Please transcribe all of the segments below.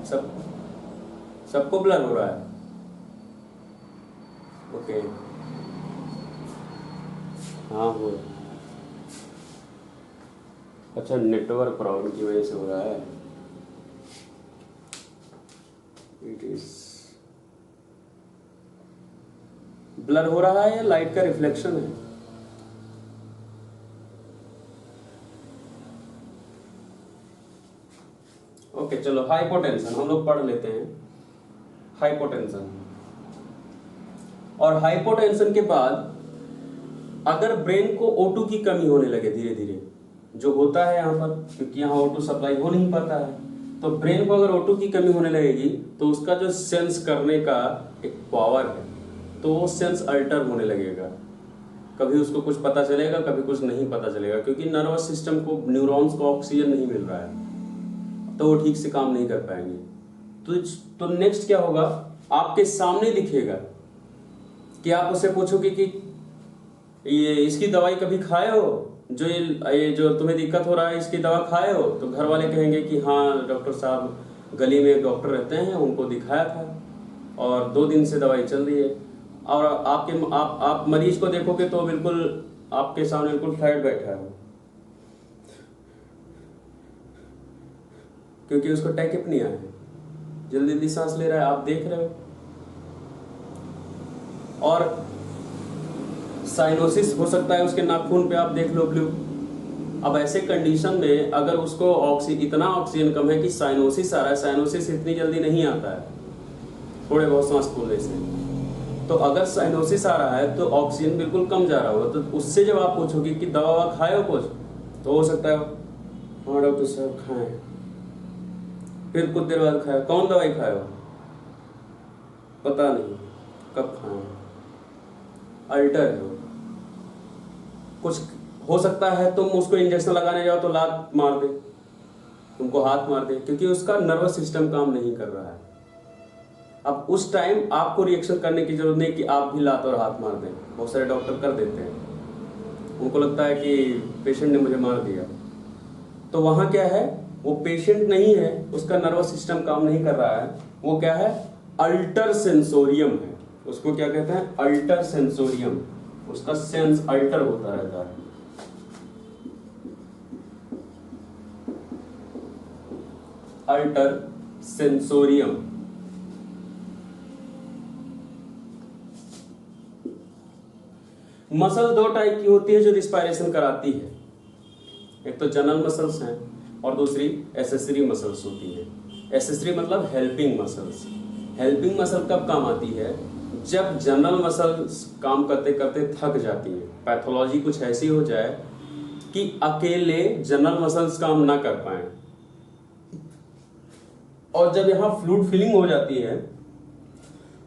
सब सबको ब्लर हो रहा है। ओके, हाँ हो। अच्छा, नेटवर्क प्रॉब्लम की वजह से हो रहा है। इट इज ब्लर हो रहा है या लाइट का रिफ्लेक्शन है? ओके चलो, हाइपोटेंशन हम लोग पढ़ लेते हैं। हाइपोटेंशन, और हाइपोटेंशन के बाद अगर ब्रेन को O2 की कमी होने लगे धीरे धीरे, जो होता है यहाँ पर, क्योंकि यहाँ O2 सप्लाई हो नहीं पाता है, तो ब्रेन को अगर O2 की कमी होने लगेगी तो उसका जो सेंस करने का एक पावर है, तो वो सेंस अल्टर होने लगेगा। कभी उसको कुछ पता चलेगा, कभी कुछ नहीं पता चलेगा, क्योंकि नर्वस सिस्टम को, न्यूरॉन्स को ऑक्सीजन नहीं मिल रहा है, तो वो ठीक से काम नहीं कर पाएंगे। तो नेक्स्ट क्या होगा, आपके सामने दिखेगा कि आप उससे पूछोगे कि ये इसकी दवाई कभी खाए हो, जो ये जो तुम्हें दिक्कत हो रहा है इसकी दवा खाए हो, तो घर वाले कहेंगे कि हाँ डॉक्टर साहब, गली में एक डॉक्टर रहते हैं, उनको दिखाया था और 2 दिन से दवाई चल रही है। और आप मरीज को देखोगे तो बिल्कुल आपके सामने बिल्कुल फ्लैट बैठा है, क्योंकि उसको टैकिपनिया है, जल्दी जल्दी सांस ले रहा है, आप देख रहे हो। और साइनोसिस हो सकता है उसके नाखून पे, आप देख लो ब्लू। अब ऐसे कंडीशन में अगर उसको इतना ऑक्सीजन कम है कि साइनोसिस आ रहा है, साइनोसिस इतनी जल्दी नहीं आता है थोड़े बहुत सांस फूलने से, तो अगर साइनोसिस आ रहा है तो ऑक्सीजन बिल्कुल कम जा रहा होगा, तो उससे जब आप पूछोगे कि दवा ववा खाए हो कुछ, तो हो सकता है हाँ डॉक्टर साहब खाए, फिर कुछ देर बाद खाया, कौन दवाई खाए हो, पता नहीं कब खाए, अल्टर है वो। कुछ हो सकता है तुम उसको इंजेक्शन लगाने जाओ तो लात मार दे, तुमको हाथ मार दे, क्योंकि उसका नर्वस सिस्टम काम नहीं कर रहा है। अब उस टाइम आपको रिएक्शन करने की जरूरत नहीं कि आप भी लात और हाथ मार दें, बहुत सारे डॉक्टर कर देते हैं, उनको लगता है कि पेशेंट ने मुझे मार दिया। तो वहां क्या है, वो पेशेंट नहीं है, उसका नर्वस सिस्टम काम नहीं कर रहा है, वो क्या है, अल्टर सेंसोरियम है। उसको क्या कहते हैं, अल्टर सेंसोरियम, उसका सेंस अल्टर होता रहता है। Alter sensorium. मसल 2 टाइप की होती है जो रिस्पायरेशन कराती है, एक तो जनरल मसल्स हैं और दूसरी एसेसरी मसल्स होती है। एसेसरी मतलब हेल्पिंग मसल्स। हेल्पिंग मसल कब काम आती है, जब जनरल मसल्स काम करते करते थक जाती है, पैथोलॉजी कुछ ऐसी हो जाए कि अकेले जनरल मसल्स काम ना कर पाए, और जब यहां फ्लूइड फिलिंग हो जाती है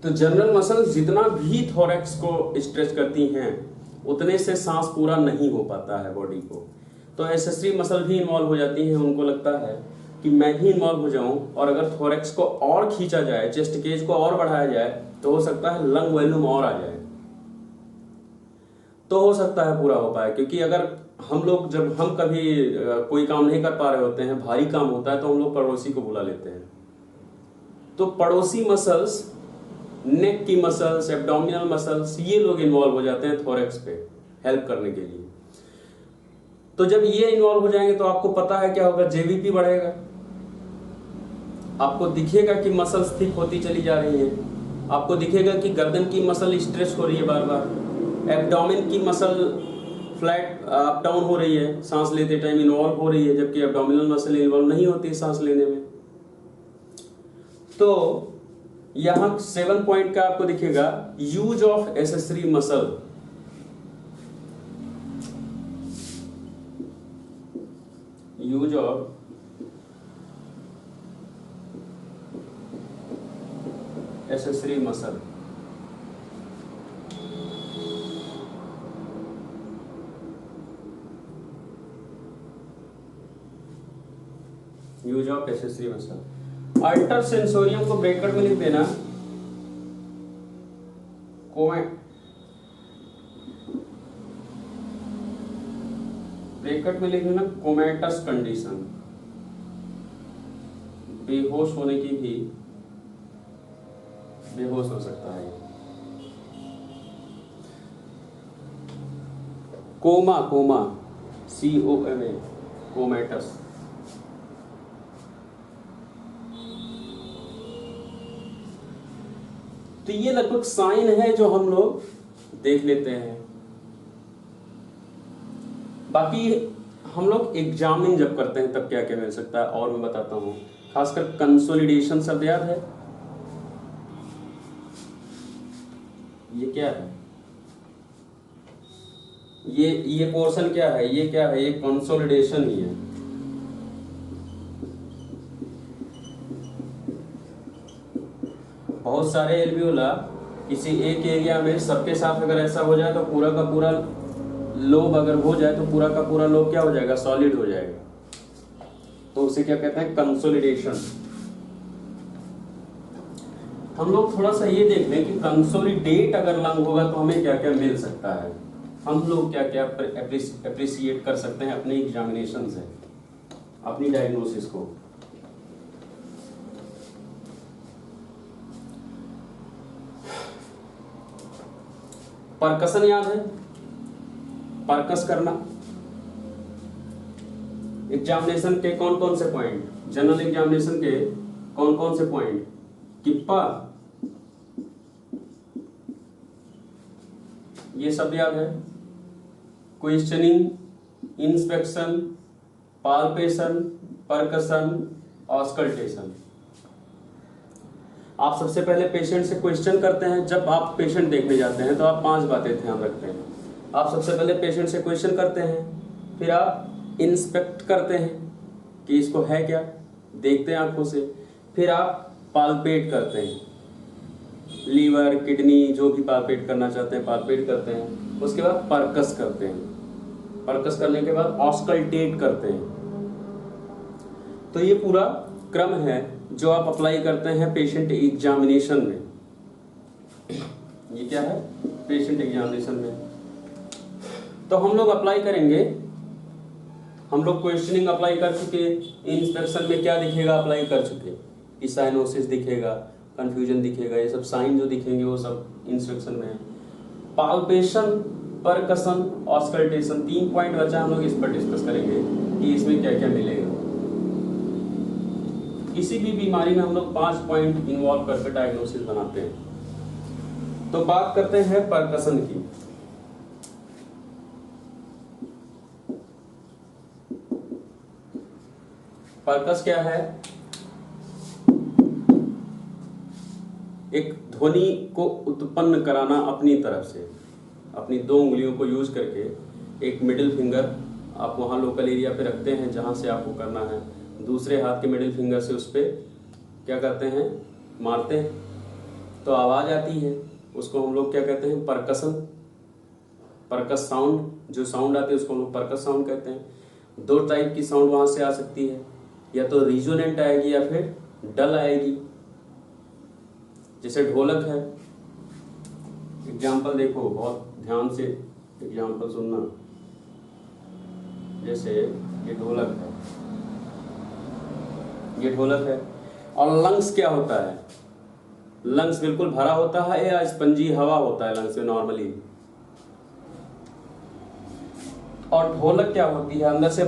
तो जनरल मसल्स जितना भी थोरैक्स को स्ट्रेच करती हैं उतने से सांस पूरा नहीं हो पाता है बॉडी को, तो एसेसरी मसल भी इन्वॉल्व हो जाती हैं। उनको लगता है कि मैं भी इन्वॉल्व हो जाऊं, और अगर थोरैक्स को और खींचा जाए, चेस्ट केज को और बढ़ाया जाए, तो हो सकता है लंग वॉल्यूम और आ जाए, तो हो सकता है पूरा हो पाए। क्योंकि अगर हम लोग, जब हम कभी कोई काम नहीं कर पा रहे होते हैं, भारी काम होता है, तो हम लोग पड़ोसी को बुला लेते हैं, तो पड़ोसी मसल्स, नेक की मसल्स, एब्डोमिनल मसल्स, ये लोग इन्वॉल्व हो जाते हैं थोरैक्स पे हेल्प करने के लिए। तो जब ये इन्वॉल्व हो जाएंगे तो आपको पता है क्या होगा, जेवीपी बढ़ेगा, आपको दिखेगा कि मसल्स थिक होती चली जा रही है, आपको दिखेगा कि गर्दन की मसल स्ट्रेच हो रही है बार बार, एब्डोमेन की मसल फ्लैट अप डाउन हो रही है, सांस लेते टाइम इन्वॉल्व हो रही है, जबकि एब्डोमिनल मसल इन्वॉल्व नहीं होती है सांस लेने में। तो यहां 7 पॉइंट का आपको दिखेगा, use of accessory muscle. Use of accessory muscle. Use of accessory muscle. Alter sensorium को ब्रैकेट में लिख देना, ब्रैकेट में लिख देना कोमेटस कंडीशन। बेहोश होने की भी, बेहोश हो सकता है। Coma, coma, COMA, comatose. तो ये लगभग साइन है जो हम लोग देख लेते हैं। बाकी हम लोग एग्जामिन जब करते हैं तब क्या क्या मिल सकता है और मैं बताता हूँ। खासकर कंसोलिडेशन शब्द याद है, ये क्या है, ये पोर्शन क्या है, ये क्या है, ये कंसोलिडेशन ही है। बहुत सारे एल्वियोला किसी एक एरिया में सबके साथ अगर ऐसा हो जाए तो पूरा का पूरा लोब अगर हो जाए तो पूरा का पूरा लोब क्या हो जाएगा, सॉलिड हो जाएगा। तो उसे क्या कहते हैं, कंसोलिडेशन। हम लोग थोड़ा सा ये देख लें कि कंसोलिडेट अगर लंग होगा तो हमें क्या क्या मिल सकता है, हम लोग क्या क्या अप्रिशिएट कर सकते हैं अपने एग्जामिनेशन से, अपनी डायग्नोसिस को। परकसन याद है, परकस करना। एग्जामिनेशन के कौन कौन से पॉइंट, जनरल एग्जामिनेशन के कौन कौन से पॉइंट, किप्पा, ये सब याद है। Questioning, inspection, palpation, परकसन, auscultation. आप सबसे पहले पेशेंट से क्वेश्चन करते हैं। जब आप पेशेंट देखने जाते हैं तो आप 5 बातें ध्यान रखते हैं। आप सबसे पहले पेशेंट से क्वेश्चन करते हैं, फिर आप इंस्पेक्ट करते हैं कि इसको है क्या, देखते हैं आंखों से, फिर आप पाल्पेट करते हैं, लीवर, किडनी, जो भी पाल्पेट करना चाहते हैं पाल्पेट करते हैं। उसके बाद परकस करते हैं, परकस करने के बाद ऑस्कल्टेट करते हैं। तो ये पूरा क्रम है जो आप अप्लाई करते हैं पेशेंट एग्जामिनेशन में। ये क्या है, पेशेंट एग्जामिनेशन में। तो हम लोग अप्लाई करेंगे, हम लोग क्वेश्चनिंग अप्लाई कर चुके, इंस्पेक्शन में क्या दिखेगा अप्लाई कर चुके, कि साइनोसिस दिखेगा, कंफ्यूजन दिखेगा, ये सब साइन जो दिखेंगे वो सब इंस्पेक्शन में है। पाल्पेशन, परकसन, ऑस्कल्टेशन, 3 पॉइंट बचा, हम लोग इस पर डिस्कस करेंगे कि इसमें क्या क्या मिलेगा। किसी भी बीमारी में हम लोग 5 पॉइंट इन्वॉल्व करके डायग्नोसिस बनाते हैं। तो बात करते हैं परकसन की। परकस क्या है, एक ध्वनि को उत्पन्न कराना अपनी तरफ से, अपनी 2 उंगलियों को यूज करके। एक मिडिल फिंगर आप वहां लोकल एरिया पे रखते हैं जहां से आपको करना है, दूसरे हाथ के मिडिल फिंगर से उस पर क्या करते हैं, मारते हैं, तो आवाज आती है। उसको हम लोग क्या कहते हैं, परकसन, परकस साउंड। जो साउंड आती है उसको हम लोग परकस साउंड कहते हैं। 2 टाइप की साउंड वहां से आ सकती है, या तो रिजोनेंट आएगी या फिर डल आएगी। जैसे ढोलक है, एग्जाम्पल देखो, बहुत ध्यान से एग्जाम्पल सुनना। जैसे ये ढोलक है, ये ढोलक है। और लंग्स क्या होता है, लंग्स बिल्कुल भरा होता है या स्पंजी हवा होता है लंग्स में नॉर्मली। और ढोलक क्या होती है, अंदर से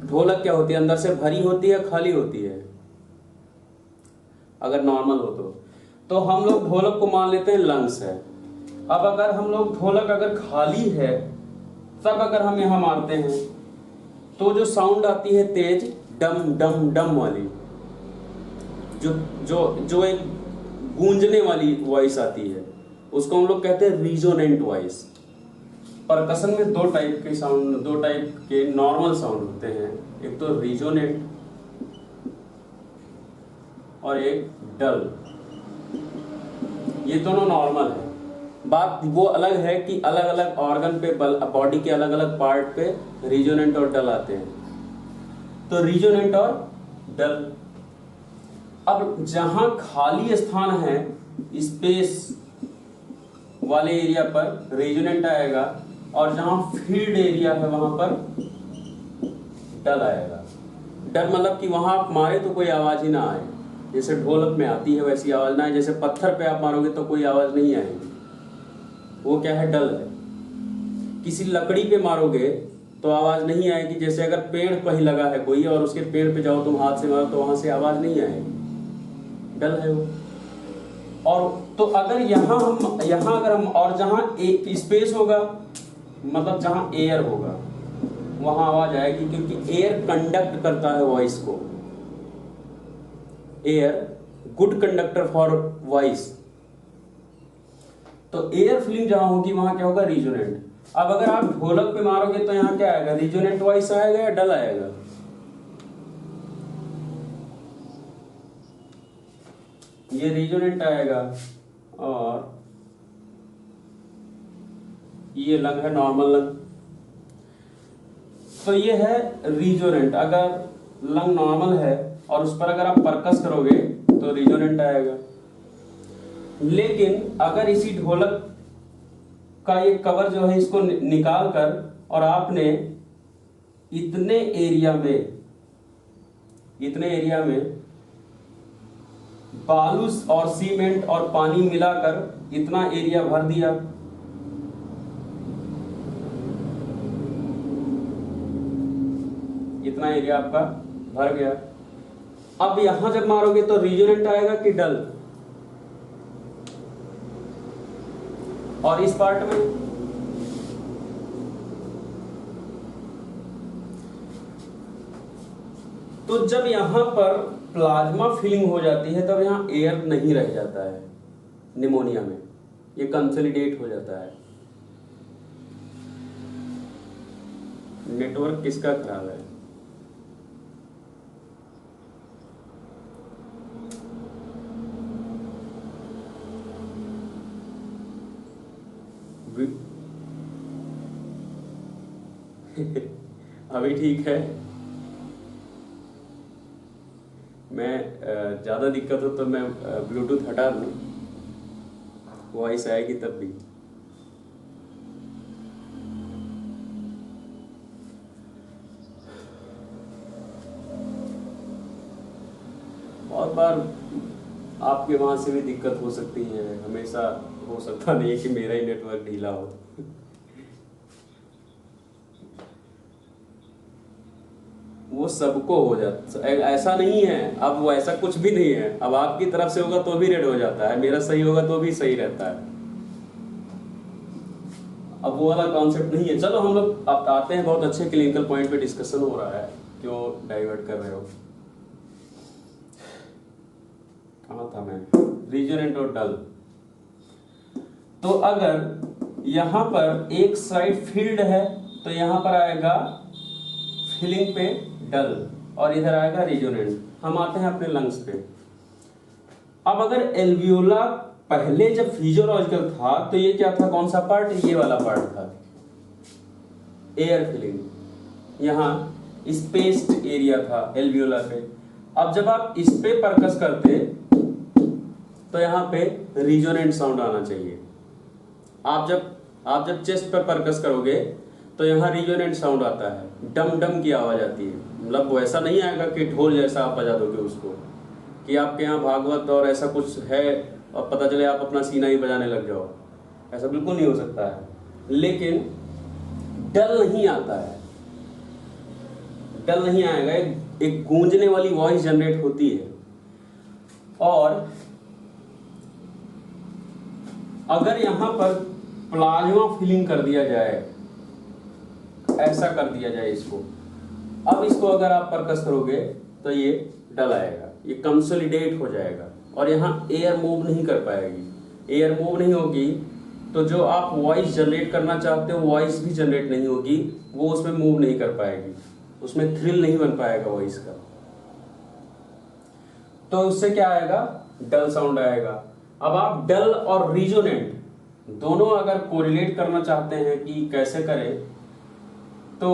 ढोलक क्या होती है, अंदर से भरी होती है, खाली होती है। अगर नॉर्मल हो तो हम लोग ढोलक को मान लेते हैं लंग्स है। अब अगर हम लोग ढोलक अगर खाली है तब अगर हम यहां मारते हैं तो जो साउंड आती है तेज डम डम डम वाली, जो जो जो एक गूंजने वाली वॉइस आती है, उसको हम लोग कहते हैं रिजोनेंट वॉइस। परकसन में 2 टाइप के साउंड, 2 टाइप के नॉर्मल साउंड होते हैं, एक तो रिजोनेंट और एक डल। ये दोनों नॉर्मल है। बात वो अलग है कि अलग अलग ऑर्गन पे, बॉडी के अलग अलग पार्ट पे रिजोनेंट और डल आते हैं। तो रिजोनेंट और डल। अब जहां खाली स्थान है, स्पेस वाले एरिया पर रिजोनेंट आएगा, और जहां फील्ड एरिया है वहां पर डल आएगा। डल मतलब कि वहां आप मारे तो कोई आवाज ही ना आए, जैसे ढोलक में आती है वैसी आवाज ना आए, जैसे पत्थर पे आप मारोगे तो कोई आवाज नहीं आएगी, वो क्या है, डल है। किसी लकड़ी पे मारोगे तो आवाज नहीं आएगी, जैसे अगर पेड़ कहीं लगा है कोई और उसके पेड़ पे जाओ तुम हाथ से मारो तो वहां से आवाज नहीं आएगी, डल है वो। और तो अगर यहाँ अगर हम और जहां स्पेस होगा, मतलब जहां एयर होगा वहां आवाज आएगी, क्योंकि एयर कंडक्ट करता है वॉइस को। Air good conductor for voice. तो एयर फीलिंग जहां होगी वहां क्या होगा, रिजोनेंट। अब अगर आप ढोलक पे मारोगे तो यहाँ क्या आएगा, रिजोनेंट वॉइस आएगा या डल आएगा? ये रिजोनेंट आएगा। और ये लंग है नॉर्मल लंग, तो ये है रिजोनेंट। अगर लंग नॉर्मल है और उस पर अगर आप परकस करोगे तो रिजोनेंट आएगा। लेकिन अगर इसी ढोलक का ये कवर जो है इसको निकाल कर और आपने इतने एरिया में बालू और सीमेंट और पानी मिलाकर इतना एरिया भर दिया, इतना एरिया आपका भर गया। अब यहां जब मारोगे तो रिजोनेंट आएगा कि डल? और इस पार्ट में तो जब यहां पर प्लाज्मा फिलिंग हो जाती है तब यहां एयर नहीं रह जाता है, निमोनिया में ये कंसोलिडेट हो जाता है। नेटवर्क किसका खराब है? अभी ठीक है। मैं ज़्यादा दिक्कत हो तो मैं ब्लूटूथ हटा दूँ, वॉइस आएगी तब भी। बहुत बार आपके वहाँ से भी दिक्कत हो सकती है, हमेशा हो सकता नहीं है कि मेरा ही नेटवर्क ढीला हो। वो सबको हो जाता, ऐसा नहीं है। अब वो ऐसा कुछ भी नहीं है, अब आपकी तरफ से होगा तो भी रेड हो जाता है, मेरा सही होगा तो भी सही रहता है। अब वो वाला कॉन्सेप्ट नहीं है। चलो हम लोग अब आते हैं, बहुत अच्छे क्लिनिकल पॉइंट पे डिस्कशन हो रहा है, क्यों डाइवर्ट कर रहे हो? कहाँ था मैं? रिजोनेंट और डल। तो अगर यहाँ पर एक साइड फील्ड है तो यहाँ पर आएगा फीलिंग पे डल और इधर आएगा रिजोनेंट। हम आते हैं अपने लंग्स पे। अब अगर एल्वियोला पहले जब फिजियोलॉजिकल था तो ये क्या था, कौन सा पार्ट? ये वाला पार्ट था, एयर फीलिंग। यहाँ स्पेस्ड एरिया था एल्वियोला पे। अब जब आप इस पे परकस करते तो यहाँ पे रिजोनेंट साउंड आना चाहिए। आप जब चेस्ट पर परकस करोगे तो यहाँ रिजोनेंट साउंड आता है, डम डम की आवाज आती है। मतलब वो ऐसा नहीं आएगा कि ढोल जैसा आप बजा दोगे उसको, कि आपके यहाँ भागवत और ऐसा कुछ है और पता चले आप अपना सीना ही बजाने लग जाओ, ऐसा बिल्कुल नहीं हो सकता है। लेकिन डल नहीं आता है, डल नहीं आएगा, एक गूंजने वाली वॉइस जनरेट होती है। और अगर यहां पर प्लाज्मा फिलिंग कर दिया जाए, ऐसा कर दिया जाए इसको, अब इसको अगर आप परकस करोगे तो ये डल आएगा, ये कंसोलिडेट हो जाएगा और यहाँ एयर मूव नहीं कर पाएगी। एयर मूव नहीं होगी तो जो आप वॉइस जनरेट करना चाहते हो वॉइस भी जनरेट नहीं होगी, वो उसमें मूव नहीं कर पाएगी, उसमें थ्रिल नहीं बन पाएगा वॉइस का। तो उससे क्या आएगा, डल साउंड आएगा। अब आप डल और रिजोनेंट दोनों अगर कोरिलेट करना चाहते हैं कि कैसे करें, तो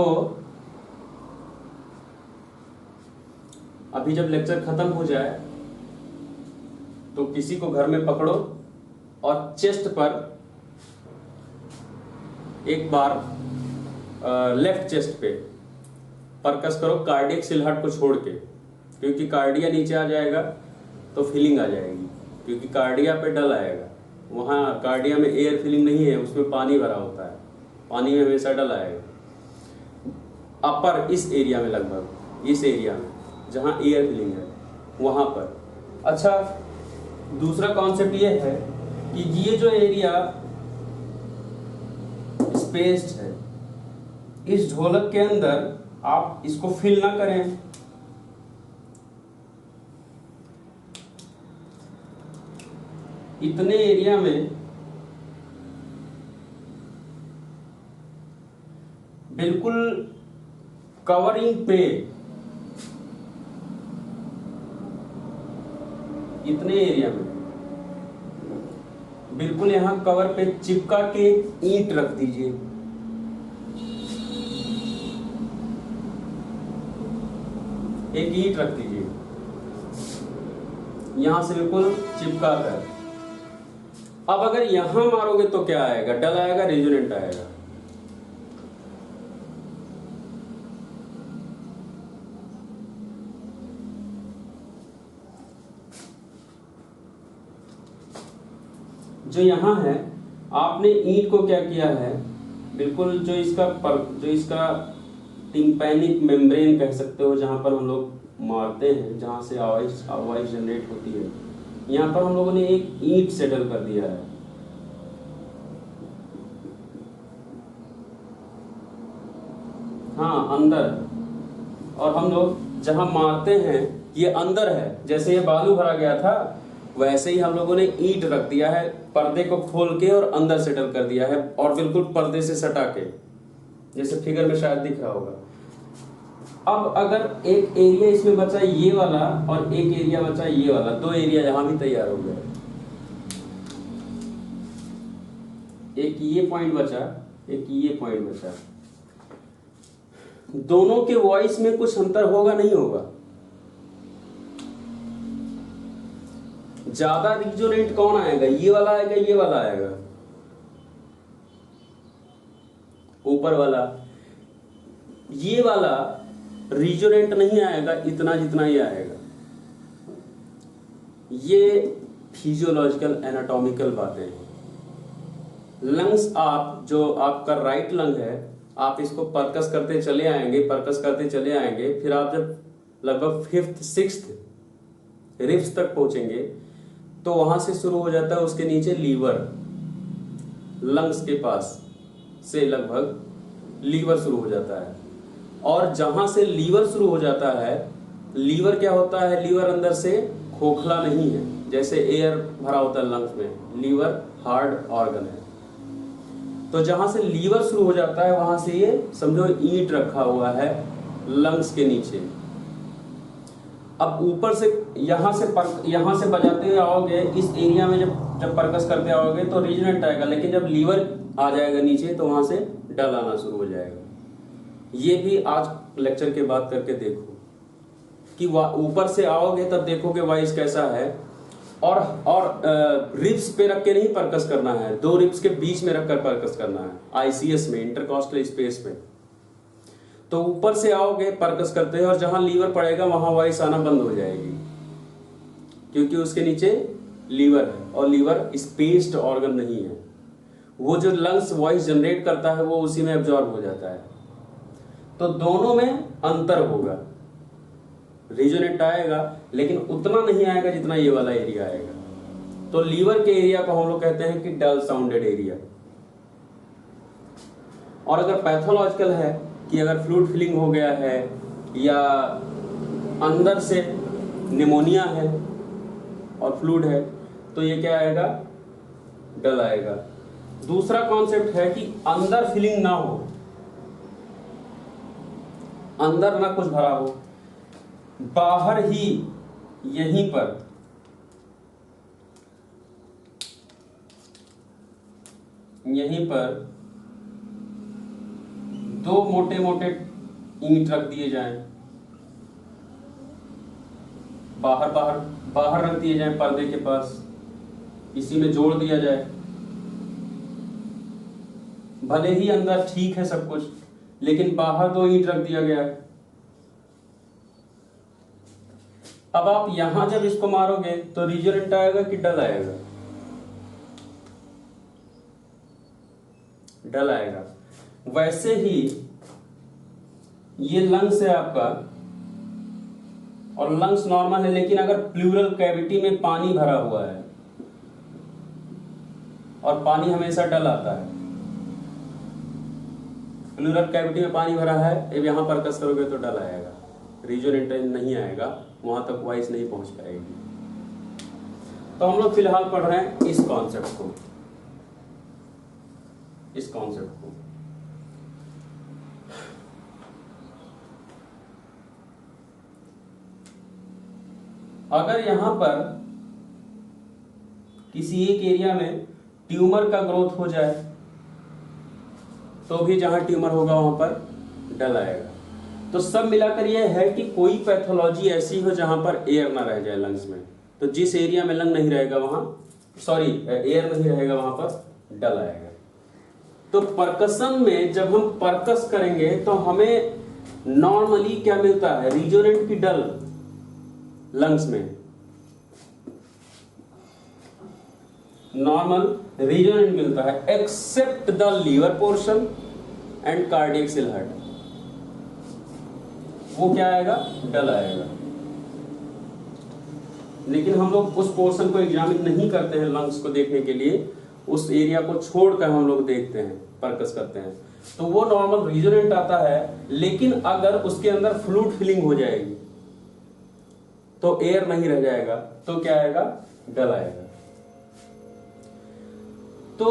अभी जब लेक्चर खत्म हो जाए तो किसी को घर में पकड़ो और चेस्ट पर एक बार लेफ्ट चेस्ट पे परकस करो कार्डियक सिलहट को छोड़ के, क्योंकि कार्डिया नीचे आ जाएगा तो फीलिंग आ जाएगी, क्योंकि कार्डिया पे डल आएगा। वहाँ कार्डिया में एयर फीलिंग नहीं है, उसमें पानी भरा होता है, पानी में हमेशा डल आएगा। अपर इस एरिया में, लगभग इस एरिया में जहाँ एयर फीलिंग है वहाँ पर। अच्छा, दूसरा कॉन्सेप्ट ये है कि ये जो एरिया स्पेस्ड है, इस ढोलक के अंदर आप इसको फिल ना करें। इतने एरिया में बिल्कुल कवरिंग पे, इतने एरिया में बिल्कुल यहां कवर पे चिपका के ईंट रख दीजिए। एक ईंट रख दीजिए यहां से बिल्कुल चिपका कर। अब अगर यहां मारोगे तो क्या आएगा? डल आएगा, रेजोनेंट आएगा। जो यहां है, आपने ईंट को क्या किया है, बिल्कुल जो इसका टिम्पैनिक मेम्ब्रेन कह सकते हो, जहां पर हम लोग मारते हैं, जहां से आवाज जनरेट होती है, यहां पर हम लोगों ने एक ईंट सेटल कर दिया है। हाँ, अंदर। और हम लोग जहां मारते हैं ये अंदर है, जैसे ये बालू भरा गया था वैसे ही हम लोगों ने ईंट रख दिया है, पर्दे को खोल के और अंदर सेटल कर दिया है, और बिल्कुल पर्दे से सटा के, जैसे फिगर में शायद दिख रहा होगा। अब अगर एक एरिया इसमें बचा ये वाला और एक एरिया बचा ये वाला, दो एरिया यहां भी तैयार हो गया। एक ये पॉइंट बचा, एक ये पॉइंट बचा। दोनों के वॉइस में कुछ अंतर होगा नहीं होगा? ज्यादा रिजोनेंट कौन आएगा? ये वाला आएगा, ये वाला आएगा, ऊपर वाला। ये वाला रिजोनेंट नहीं आएगा इतना जितना ये आएगा। ये फिजियोलॉजिकल एनाटॉमिकल बातें हैं। लंग्स, आप जो आपका राइट लंग है, आप इसको परकस करते चले आएंगे, परकस करते चले आएंगे, फिर आप जब लगभग 5th 6th रिब्स तक पहुंचेंगे तो वहां से शुरू हो जाता है उसके नीचे लीवर। लंग्स के पास से लगभग लीवर शुरू हो जाता है, और जहां से लीवर शुरू हो जाता है, लीवर क्या होता है? लीवर अंदर से खोखला नहीं है, जैसे एयर भरा होता है लंग्स में। लीवर हार्ड ऑर्गन है। तो जहां से लीवर शुरू हो जाता है वहां से ये समझो ईंट रखा हुआ है लंग्स के नीचे। अब ऊपर से यहां से बजाते हुए आओगे, इस एरिया में जब परकस करते आओगे तो रीजनेंट आएगा, लेकिन जब लीवर आ जाएगा नीचे तो वहां से डल आना शुरू हो जाएगा। ये भी आज लेक्चर के बाद करके देखो कि ऊपर से आओगे तब देखोगे वॉइस कैसा है। और रिब्स पे रख के नहीं परकस करना है, दो रिब्स के बीच में रखकर परकस करना है, आईसीएस में, इंटरकॉस्टल स्पेस में। तो ऊपर से आओगे परकस करते हैं, और जहां लीवर पड़ेगा वहां वॉइस आना बंद हो जाएगी, क्योंकि उसके नीचे लीवर है, और लीवर स्पेस्ड ऑर्गन नहीं है। वो जो लंग्स वॉइस जनरेट करता है वो उसी में एब्जॉर्ब हो जाता है। तो दोनों में अंतर होगा, रिजोनेंट आएगा लेकिन उतना नहीं आएगा जितना ये वाला एरिया आएगा। तो लीवर के एरिया को हम लोग कहते हैं कि डल साउंडेड एरिया। और अगर पैथोलॉजिकल है कि अगर फ्लूइड फिलिंग हो गया है या अंदर से निमोनिया है और फ्लूइड है, तो ये क्या आएगा? डल आएगा। दूसरा कॉन्सेप्ट है कि अंदर फिलिंग ना हो, अंदर ना कुछ भरा हो, बाहर ही यहीं पर दो मोटे मोटे ईंट रख दिए जाएं, बाहर रख दिए जाएं पर्दे के पास, इसी में जोड़ दिया जाए। भले ही अंदर ठीक है सब कुछ, लेकिन बाहर दो ईंट रख दिया गया है, अब आप यहां जब इसको मारोगे तो रीजोनेंट आएगा कि डल आएगा? डल आएगा। वैसे ही ये लंग्स है आपका, और लंग्स नॉर्मल है, लेकिन अगर प्लूरल कैविटी में पानी भरा हुआ है, और पानी हमेशा डल आता है, प्लूरल कैविटी में पानी भरा है, अब यहां पर कस करोगे तो डल आएगा, रीजोनेंट नहीं आएगा, वहां तक वॉइस नहीं पहुंच पाएगी। तो हम लोग फिलहाल पढ़ रहे हैं इस कॉन्सेप्ट को, इस कॉन्सेप्ट को। अगर यहां पर किसी एक एरिया में ट्यूमर का ग्रोथ हो जाए तो भी जहां ट्यूमर होगा वहां पर डल आएगा। तो सब मिलाकर यह है कि कोई पैथोलॉजी ऐसी हो जहां पर एयर ना रह जाए लंग्स में, तो जिस एरिया में लंग नहीं रहेगा वहां, सॉरी एयर नहीं रहेगा वहां पर डल आएगा। तो परकशन में जब हम परकस करेंगे तो हमें नॉर्मली क्या मिलता है? रीजोनेंट की डल लंग्स में, नॉर्मल रीजोनेंट मिलता है, except the liver portion and cardiac cell heart, वो क्या आएगा? डल आएगा। लेकिन हम लोग उस पोर्शन को एग्जामिन नहीं करते हैं लंग्स को देखने के लिए, उस एरिया को छोड़कर हम लोग देखते हैं, परकस करते हैं, तो वो नॉर्मल रीजोनेंट आता है। लेकिन अगर उसके अंदर फ्लूइड फिलिंग हो जाएगी तो एयर नहीं रह जाएगा, तो क्या आएगा? डल आएगा। तो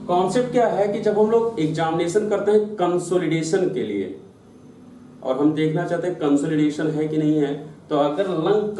कॉन्सेप्ट क्या है कि जब हम लोग एग्जामिनेशन करते हैं कंसोलिडेशन के लिए, और हम देखना चाहते हैं कंसोलिडेशन है कि नहीं है, तो अगर लंग